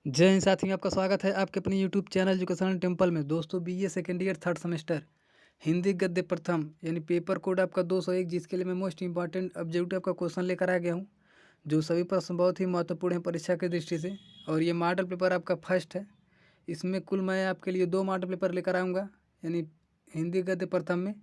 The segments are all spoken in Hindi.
जय हिंद साथियों, आपका स्वागत है आपके अपने यूट्यूब चैनल एजुकेशनल टेम्पल में। दोस्तों, BA second year third semester Hindi गद्य प्रथम यानी पेपर कोड आपका 201, जिसके लिए मैं मोस्ट इंपॉर्टेंट ऑब्जेक्टिव आपका क्वेश्चन लेकर आ गया हूं, जो सभी प्रश्न बहुत ही महत्वपूर्ण है परीक्षा की दृष्टि से। और ये मॉडल पेपर आपका फर्स्ट है। इसमें कुल मैं आपके लिए 2 मॉडल पेपर लेकर आऊँगा, यानी हिंदी गद्य प्रथम में।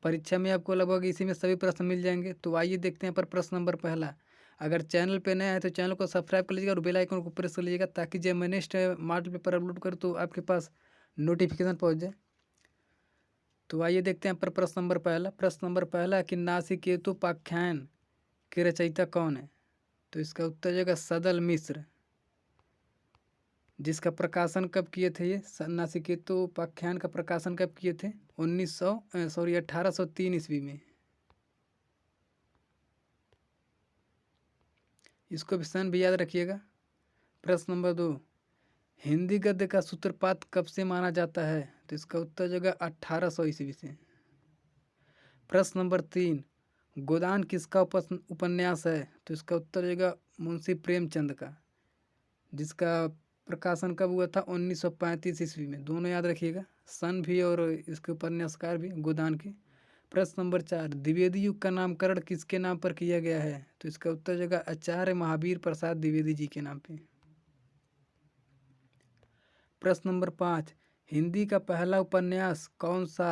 परीक्षा में आपको लगभग इसी में सभी प्रश्न मिल जाएंगे। तो आइए देखते हैं पर प्रश्न नंबर पहला। अगर चैनल पे नया है तो चैनल को सब्सक्राइब कर लीजिएगा और बेल आइकन को प्रेस कर लीजिएगा, ताकि जब मैं नेक्स्ट मॉडल पेपर अपलोड करूँ तो आपके पास नोटिफिकेशन पहुंच जाए। तो आइए देखते हैं पर प्रश्न नंबर पहला। प्रश्न नंबर पहला कि नासिकेतुपाख्यान के रचयिता कौन है? तो इसका उत्तर हो जाएगा सदल मिश्र, जिसका प्रकाशन कब किए थे? ये नासिकेतुपाख्यान का प्रकाशन कब किए थे? 1803 ईस्वी में। इसको भी सन भी याद रखिएगा। प्रश्न नंबर 2, हिंदी गद्य का सूत्रपात कब से माना जाता है? तो इसका उत्तर जो है 1800 ईस्वी से। प्रश्न नंबर 3, गोदान किसका उपन्यास है? तो इसका उत्तर जो है मुंशी प्रेमचंद का, जिसका प्रकाशन कब हुआ था? 1935 ईस्वी में। दोनों याद रखिएगा, सन भी और इसके उपन्यासकार भी गोदान के। प्रश्न नंबर 4, द्विवेदी युग का नामकरण किसके नाम पर किया गया है? तो इसका उत्तर जो है आचार्य महावीर प्रसाद द्विवेदी जी के नाम पे। प्रश्न नंबर 5, हिंदी का पहला उपन्यास कौन सा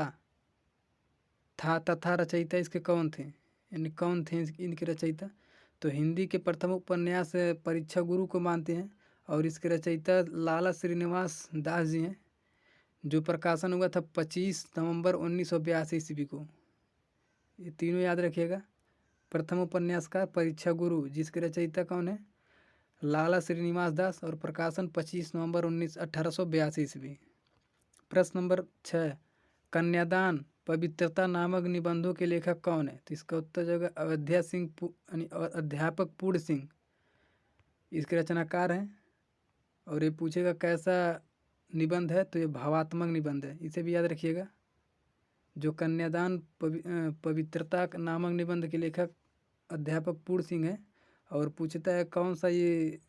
था तथा रचयिता इसके कौन थे? यानी कौन थे इनके रचयिता? तो हिंदी के प्रथम उपन्यास परीक्षा गुरु को मानते हैं, और इसके रचयिता लाला श्रीनिवास दास जी हैं, जो प्रकाशन हुआ था 25 नवंबर 1982 ईस्वी को। ये तीनों याद रखिएगा। प्रथम उपन्यासकार परीक्षा गुरु, जिसके रचयिता कौन है? लाला श्रीनिवास दास, और प्रकाशन 25 नवंबर 1882 ईस्वी। प्रश्न नंबर 6, कन्यादान पवित्रता नामक निबंधों के लेखक कौन है? तो इसका उत्तर जो है अवध्या सिंह यानी अध्यापक पूर्ण सिंह इसके रचनाकार हैं। और ये पूछेगा कैसा निबंध है? तो ये भावात्मक निबंध है, इसे भी याद रखिएगा। जो कन्यादान पवित्रता नामक निबंध के लेखक अध्यापक पूर्ण सिंह है। और पूछता है कौन सा ये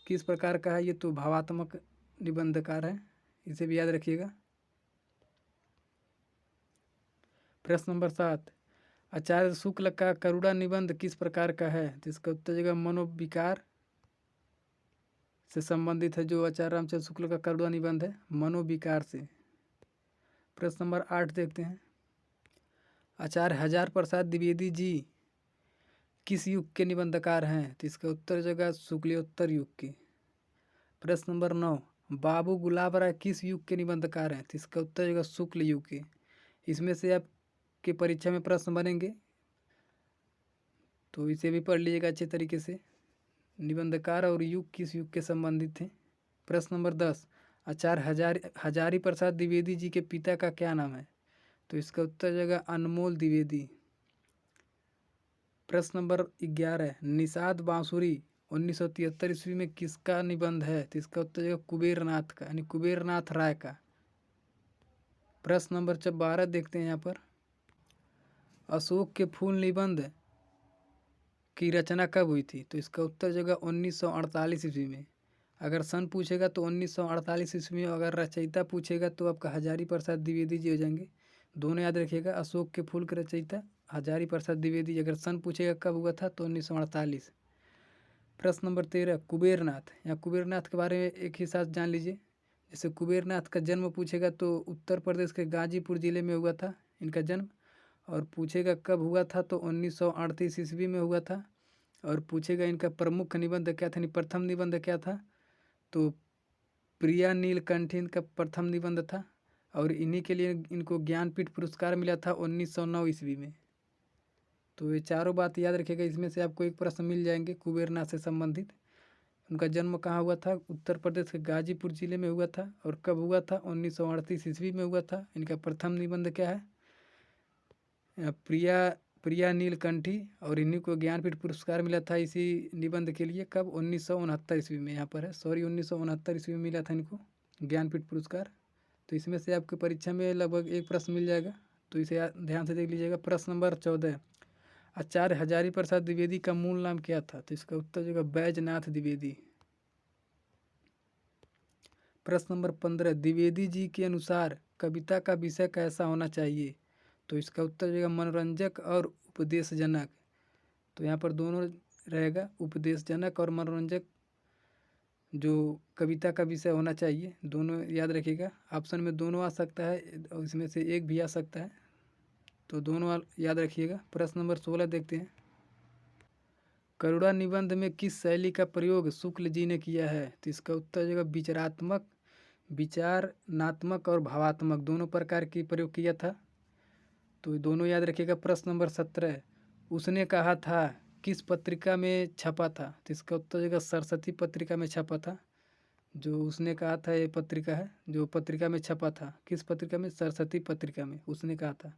किस प्रकार का है? ये तो भावात्मक निबंधकार है, इसे भी याद रखिएगा। प्रश्न नंबर 7, आचार्य शुक्ल का करुणा निबंध किस प्रकार का है? तो इसका उत्तर जगह मनोविकार से संबंधित है। जो आचार्य रामचंद्र शुक्ल का करुणा निबंध है, मनोविकार से। प्रश्न नंबर 8 देखते हैं। आचार्य हजार प्रसाद द्विवेदी जी किस युग के निबंधकार हैं? तो इसका उत्तर जगह शुक्लोत्तर युग के। प्रश्न नंबर 9, बाबू गुलाब राय किस युग के निबंधकार हैं? तो इसका उत्तर जगह शुक्ल युग के। इसमें से आपके परीक्षा में प्रश्न बनेंगे, तो इसे भी पढ़ लीजिएगा अच्छे तरीके से। निबंधकार और युग किस युग के संबंधित थे। प्रश्न नंबर 10, आचार्य हजारी प्रसाद द्विवेदी जी के पिता का क्या नाम है? तो इसका उत्तर जगह अनमोल द्विवेदी। प्रश्न नंबर 11, निषाद बांसुरी 1973 ईस्वी में किसका निबंध है? तो इसका उत्तर जगह कुबेरनाथ का, यानी कुबेरनाथ राय का। प्रश्न नंबर 12 देखते हैं यहाँ पर। अशोक के फूल निबंध की रचना कब हुई थी? तो इसका उत्तर जगह 1948 ईस्वी में। अगर सन पूछेगा तो 1948 ईस्वी में, अगर रचयिता पूछेगा तो आपका हजारी प्रसाद द्विवेदी जी हो जाएंगे। दोनों याद रखिएगा, अशोक के फूल के रचयिता हजारी प्रसाद द्विवेदी। अगर सन पूछेगा कब हुआ था तो 1948। प्रश्न नंबर 13, कुबेरनाथ या कुबेरनाथ के बारे में एक ही साथ जान लीजिए। जैसे कुबेरनाथ का जन्म पूछेगा तो उत्तर प्रदेश के गाजीपुर जिले में हुआ था इनका जन्म। और पूछेगा कब हुआ था तो 1938 ईस्वी में हुआ था। और पूछेगा इनका प्रमुख निबंध क्या था, प्रथम निबंध क्या था? तो प्रिया नीलकंठी इनका प्रथम निबंध था। और इन्हीं के लिए इनको ज्ञानपीठ पुरस्कार मिला था 1909 ईस्वी में। तो ये चारों बात याद रखिएगा, इसमें से आपको एक प्रश्न मिल जाएंगे कुबेरनाथ से संबंधित। उनका जन्म कहाँ हुआ था? उत्तर प्रदेश के गाजीपुर जिले में हुआ था। और कब हुआ था? 1938 ईस्वी में हुआ था। इनका प्रथम निबंध क्या है? प्रिया नीलकंठी। और इन्हीं को ज्ञानपीठ पुरस्कार मिला था इसी निबंध के लिए। कब? 1969 ईस्वी में। यहाँ पर है, सॉरी, 1969 ईस्वी में मिला था इनको ज्ञानपीठ पुरस्कार। तो इसमें से आपके परीक्षा में लगभग एक प्रश्न मिल जाएगा, तो इसे ध्यान से देख लीजिएगा। प्रश्न नंबर 14, आचार्य हजारी प्रसाद द्विवेदी का मूल नाम क्या था? तो इसका उत्तर जो बैजनाथ द्विवेदी। प्रश्न नंबर 15 द्विवेदी जी के अनुसार कविता का विषय कैसा होना चाहिए? तो इसका उत्तर हो जाएगा मनोरंजक और उपदेशजनक। तो यहाँ पर दोनों रहेगा, उपदेशजनक और मनोरंजक जो कविता का विषय होना चाहिए, दोनों याद रखिएगा। ऑप्शन में दोनों आ सकता है और इसमें से एक भी आ सकता है, तो दोनों याद रखिएगा। प्रश्न नंबर 16 देखते हैं। करुणा निबंध में किस शैली का प्रयोग शुक्ल जी ने किया है? तो इसका उत्तर हो जाएगा विचारात्मक, विचारनात्मक और भावात्मक दोनों प्रकार की प्रयोग किया था, तो दोनों याद रखिएगा। प्रश्न नंबर 17 उसने कहा था किस पत्रिका में छपा था? तो इसका उत्तर हो जाएगा सरस्वती पत्रिका में छपा था। जो उसने कहा था ये पत्रिका है जो पत्रिका में छपा था, किस पत्रिका में? सरस्वती पत्रिका में उसने कहा था।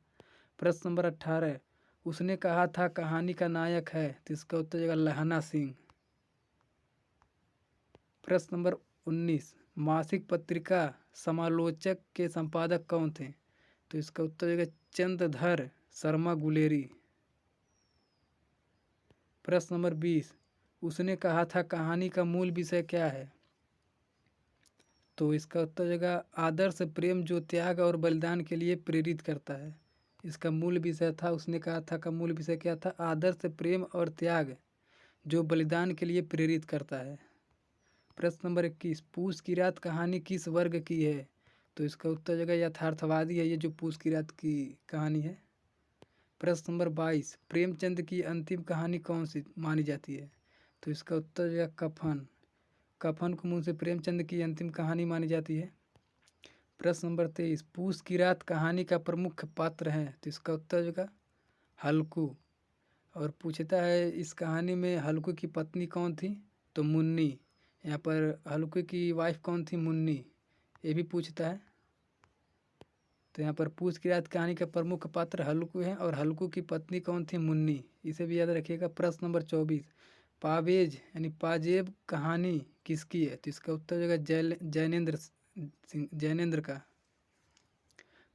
प्रश्न नंबर 18 उसने कहा था कहानी का नायक है? तो इसका उत्तर हो जाएगा लहना सिंह। प्रश्न नंबर 19 मासिक पत्रिका समालोचक के संपादक कौन थे? तो इसका उत्तर हो जाएगा चंद्रधर शर्मा गुलेरी। प्रश्न नंबर 20 उसने कहा था कहानी का मूल विषय क्या है? तो इसका उत्तर हो जाएगा आदर्श प्रेम जो त्याग और बलिदान के लिए प्रेरित करता है। इसका मूल विषय था, उसने कहा था का मूल विषय क्या था? आदर्श प्रेम और त्याग जो बलिदान के लिए प्रेरित करता है। प्रश्न नंबर 21 पूस की रात कहानी किस वर्ग की है? तो इसका उत्तर हो जाएगा यथार्थवादी है ये जो पूस की रात की कहानी है। प्रश्न नंबर 22 प्रेमचंद की अंतिम कहानी कौन सी मानी जाती है? तो इसका उत्तर हो जाएगा कफन। कफन को मुंह से प्रेमचंद की अंतिम कहानी मानी जाती है। प्रश्न नंबर 23 पूस की रात कहानी का प्रमुख पात्र है? तो इसका उत्तर हो जाएगा हल्कू। और पूछता है इस कहानी में हल्कू की पत्नी कौन थी? तो मुन्नी। यहाँ पर हल्कू की वाइफ कौन थी? मुन्नी, ये भी पूछता है। तो यहाँ पर पूछ की रात कहानी का प्रमुख पात्र हल्कू है और हल्कू की पत्नी कौन थी? मुन्नी, इसे भी याद रखिएगा। प्रश्न नंबर 24 पावेज यानी पाजेब कहानी किसकी है? तो इसका उत्तर हो जाएगा जैनेन्द्र का।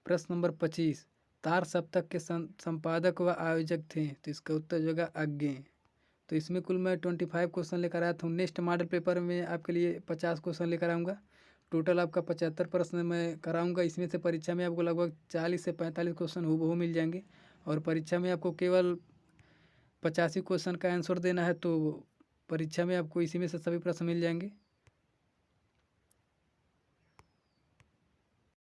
प्रश्न नंबर 25 तार सप्तक के संपादक व आयोजक थे? तो इसका उत्तर हो जाएगा अज्ञे। तो इसमें कुल मैं 25 क्वेश्चन लेकर आया था। नेक्स्ट मॉडल पेपर में आपके लिए 50 क्वेश्चन लेकर आऊँगा। टोटल आपका 75 प्रश्न मैं कराऊंगा। इसमें से परीक्षा में आपको लगभग 40 से 45 क्वेश्चन हूबहू मिल जाएंगे और परीक्षा में आपको केवल 85 क्वेश्चन का आंसर देना है, तो परीक्षा में आपको इसी में से सभी प्रश्न मिल जाएंगे।